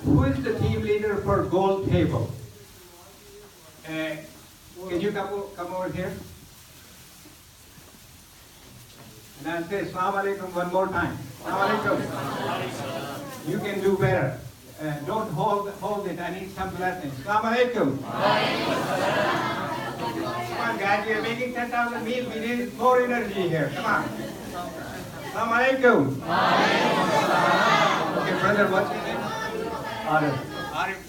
who is the team leader for gold table? Can you come over here? And I'll say Assalamu alaikum one more time. Assalamu alaikum. You can do better. Don't hold it. I need some blessings. Assalamu alaikum. Come on, guys. We are making 10,000 meals. We need more energy here. Come on. Assalamu alaikum. Okay, brother, what's your name? Arif. Arif,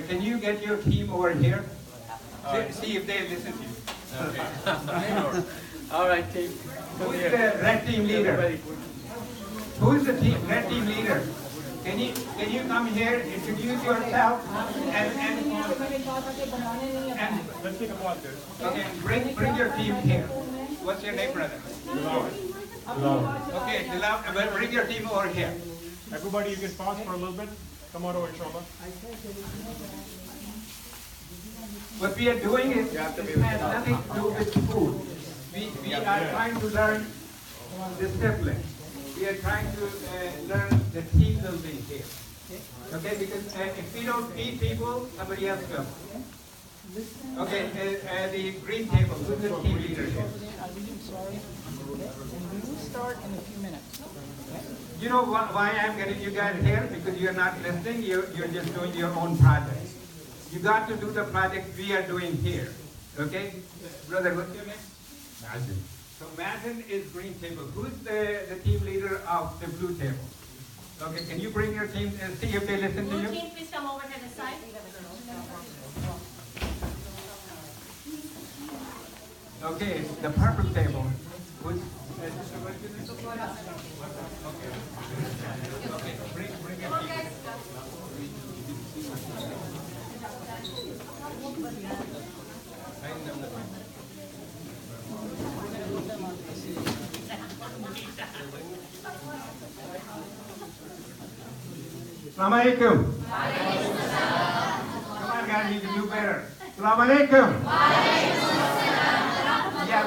can you get your team over here? See if they listen to you. Okay. All right, team. Who is the red team leader? Who is the red team leader? Can you come here, introduce yourself, and Let's take a pause there. okay, bring your team here. What's your name, brother? Okay, Dilab, bring your team over here. Everybody, you can pause for a little bit. Come on over, inshallah. What we are doing is, it has nothing to do with food. We are trying to learn discipline. We are trying to learn the team building here. Okay, because if we don't feed people, somebody else will. Okay, the green table, who's the team leader here? We will start in a few minutes. You know why I'm getting you guys here? Because you're not listening, you're just doing your own project. You got to do the project we are doing here. Okay? Brother, what's your name? Mazen. So Mazen is green table. Who's the team leader of the blue table? Okay, can you bring your team and see if they listen to Blue you? team, please come over to the side. Okay, the purple table. Who's, okay, bring your team. Assalamu alaikum. Come on, guys, you can do better. Assalamu alaikum. Yeah,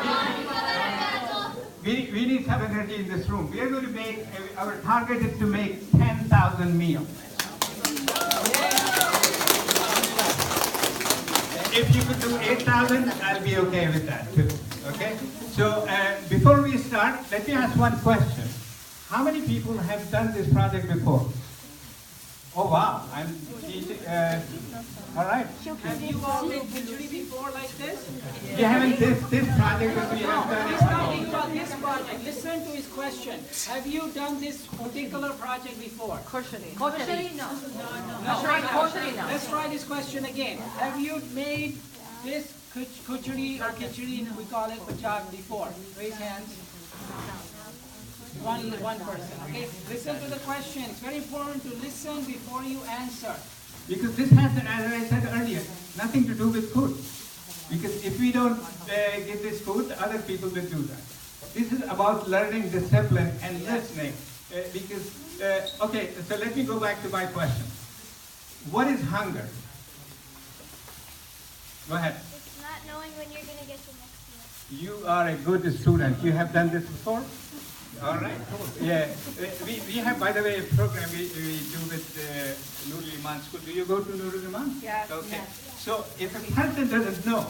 we need some energy in this room. We are going to make, our target is to make 10,000 meals. If you could do 8,000, I'll be okay with that too. Okay? So before we start, let me ask one question. How many people have done this project before? Oh wow! All right. Have you all made khichdi before like this? You haven't this project that we have done. He's talking about this project. Listen to his question. Have you done this particular project before? Koshari, no. No. Let's try this question again. Have you made this khichdi or khichdi, we call it pachak, before? Raise hands. One person. Okay. Listen to the question. It's very important to listen before you answer. Because this has, as I said earlier, nothing to do with food. Because if we don't give this food, other people will do that. This is about learning discipline and listening. Okay, so let me go back to my question. What is hunger? Go ahead. It's not knowing when you're going to get your next meal. You are a good student. You have done this before? All right. Yeah. We have, by the way, a program we do with Nurul Iman School. Do you go to Nurul Iman? Yes. Okay. Yes. So if a person doesn't know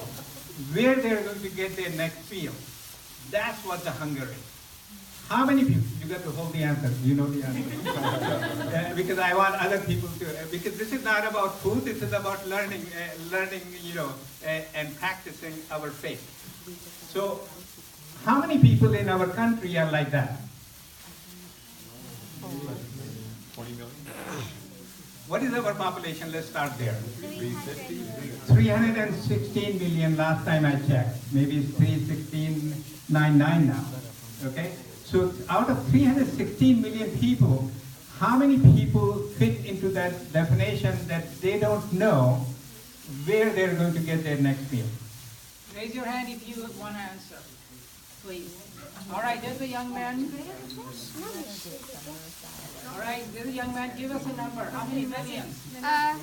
where they're going to get their next meal, that's what the hunger is. How many people? You got to hold the answer. You know the answer. Because I want other people to. Because this is not about food. This is about learning, and practicing our faith. So, how many people in our country are like that? 20 million. What is our population? Let's start there. 316 million last time I checked. Maybe it's 316.99 now. Okay? So out of 316 million people, how many people fit into that definition that they don't know where they're going to get their next meal? Raise your hand if you want to answer, please. All right, there's a young man. All right, there's a young man. Give us a number. How many millions? I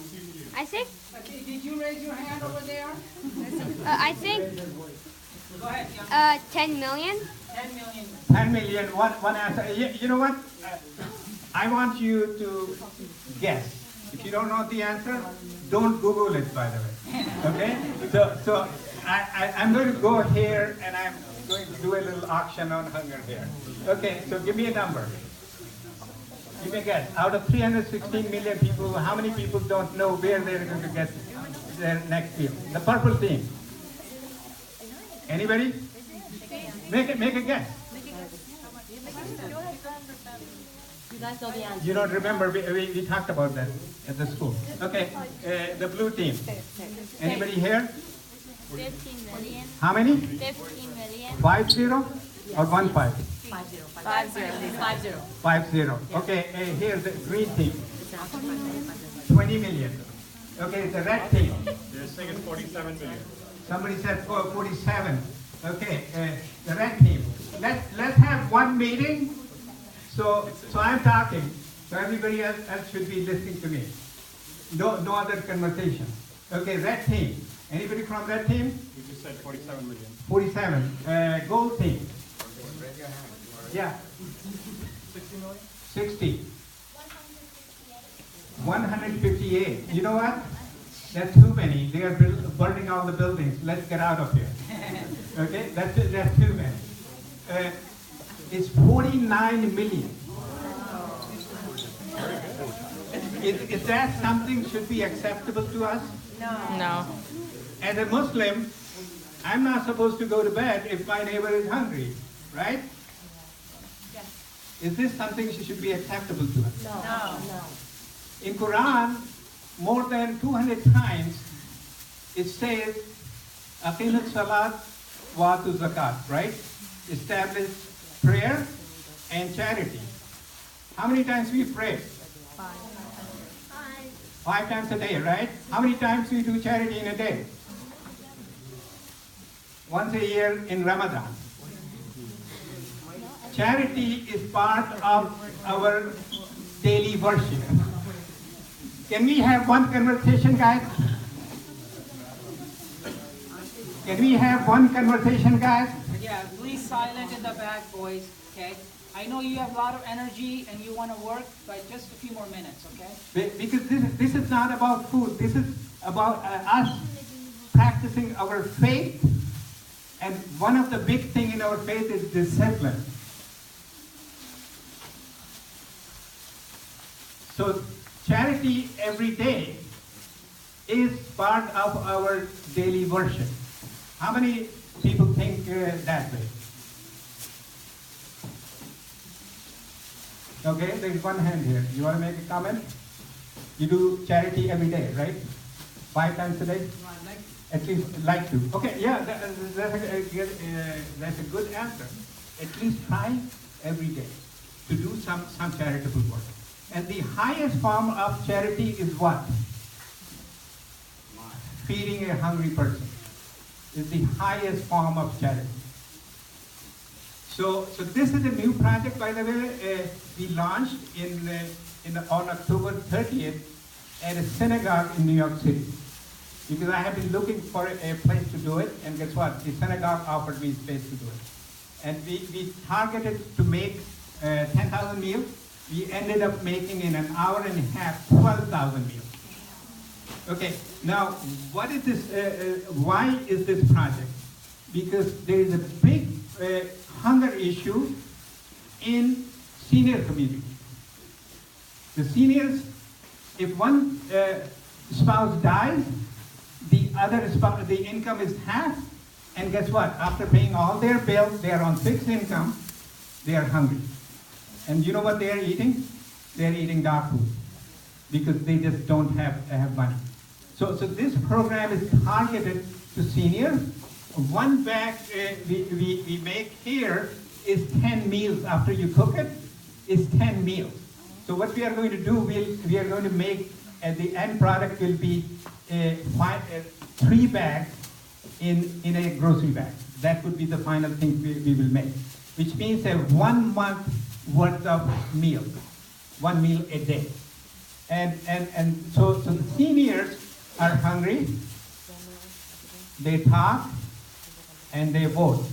think, Okay, did you raise your hand over there? I think, Go ahead, young man. 10 million. 10 million. 10 million, one answer. You know what? I want you to guess. If you don't know the answer, don't Google it, by the way. Okay? So I'm going to go here and I'm going to do a little auction on hunger here. Okay, so give me a number. Give me a guess. Out of 316 million people, how many people don't know where they're going to get their next meal? The purple team. Anybody? Make a guess. You guys know the answer. You don't remember, we talked about that at the school. Okay, the blue team. Anybody here? 15 million. How many? 15 million. 50 or 15? 50. 50. Okay, here's the green team. 20 million. Okay, the red team. They're saying it's 47 million. Somebody said 47. Okay, the red team. Let's have one meeting. So I'm talking. So everybody else should be listening to me. No other conversation. Okay, red team. Anybody from red team? You just said 47 million. 47. Gold team. Yeah. 60 million? 60. 158. You know what? That's too many. They are burning all the buildings. Let's get out of here. Okay? That's too many. It's 49 million. Is that something should be acceptable to us? No. As a Muslim, I'm not supposed to go to bed if my neighbor is hungry, right? Is this something should be acceptable to us? No. In Quran, more than 200 times, it says, Aqimus salat wa atu zakat, right? Establish prayer and charity. How many times we pray? 5 times a day, right? How many times we do charity in a day? Once a year in Ramadan. Charity is part of our daily worship. Can we have one conversation, guys? Can we have one conversation, guys? Yeah, please silent in the back, boys, okay? I know you have a lot of energy and you want to work, but just a few more minutes, okay? Because this is not about food. This is about us practicing our faith. And one of the big thing in our faith is discipline. So charity every day is part of our daily worship. How many people think that way? Okay, there's one hand here. You want to make a comment? You do charity every day, right? 5 times a day? At least like to. Okay, yeah, that's a good answer. At least try every day to do some charitable work. And the highest form of charity is what? Feeding a hungry person is the highest form of charity. So this is a new project, by the way. We launched on October 30th at a synagogue in New York City. Because I have been looking for a place to do it, and guess what? The synagogue offered me space to do it. And we targeted to make 10,000 meals. We ended up making in an hour and a half 12,000 meals. Okay, now what is this? Why is this project? Because there is a big hunger issue in senior community. The seniors, if one spouse dies, the other spouse, the income is half, and guess what? After paying all their bills, they are on fixed income, they are hungry. And you know what they are eating? They are eating dog food because they just don't have money. So this program is targeted to seniors. One bag we make here is 10 meals after you cook it, is 10 meals. So what we are going to do, we are going to make, the end product will be 3 bags in a grocery bag. That would be the final thing we will make, which means a 1 month worth of meal, 1 meal a day. And so the seniors are hungry, they talk, and they vote.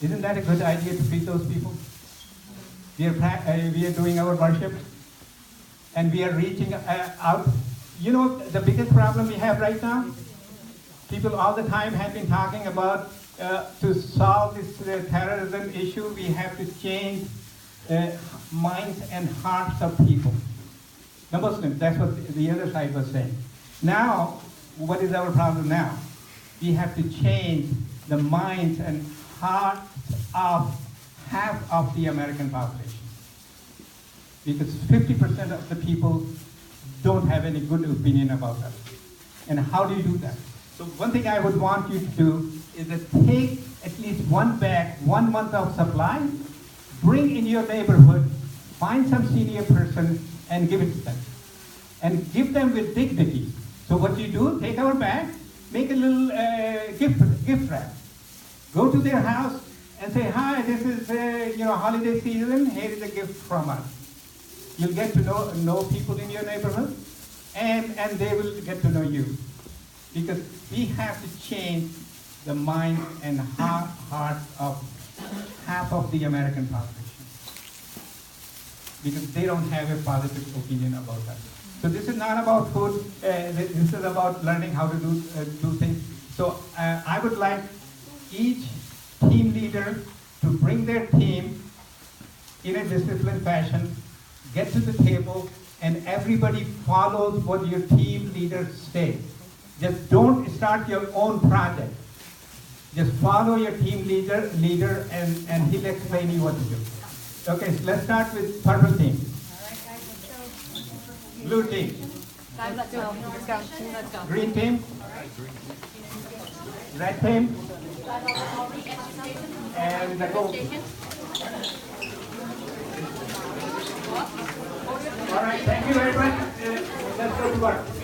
Isn't that a good idea to feed those people? We are doing our worship. and we are reaching out. You know the biggest problem we have right now? People all the time have been talking about to solve this terrorism issue, we have to change minds and hearts of people. The Muslims, that's what the other side was saying. Now, what is our problem now? We have to change the minds and hearts of half of the American population. Because 50% of the people don't have any good opinion about us. And how do you do that? So one thing I would want you to do is to take at least one bag, 1 month of supply, bring in your neighborhood, find some senior person and give it to them. And give them with dignity. So what you do, take our bag, make a little gift wrap. Go to their house and say, hi, this is holiday season, here is a gift from us. You'll get to know people in your neighborhood, and they will get to know you. Because we have to change the mind and heart of half of the American population. Because they don't have a positive opinion about us. So this is not about food, this is about learning how to do things. So I would like each team leader to bring their team in a disciplined fashion, get to the table, and everybody follows what your team leaders say. Just don't start your own project. Just follow your team leader and he'll explain you what to do. Okay, so let's start with purple team. Blue team. Guys, let's go. Let's go. Let's go. Green team. Red team. And the gold. All right, thank you very much. Let's go to work.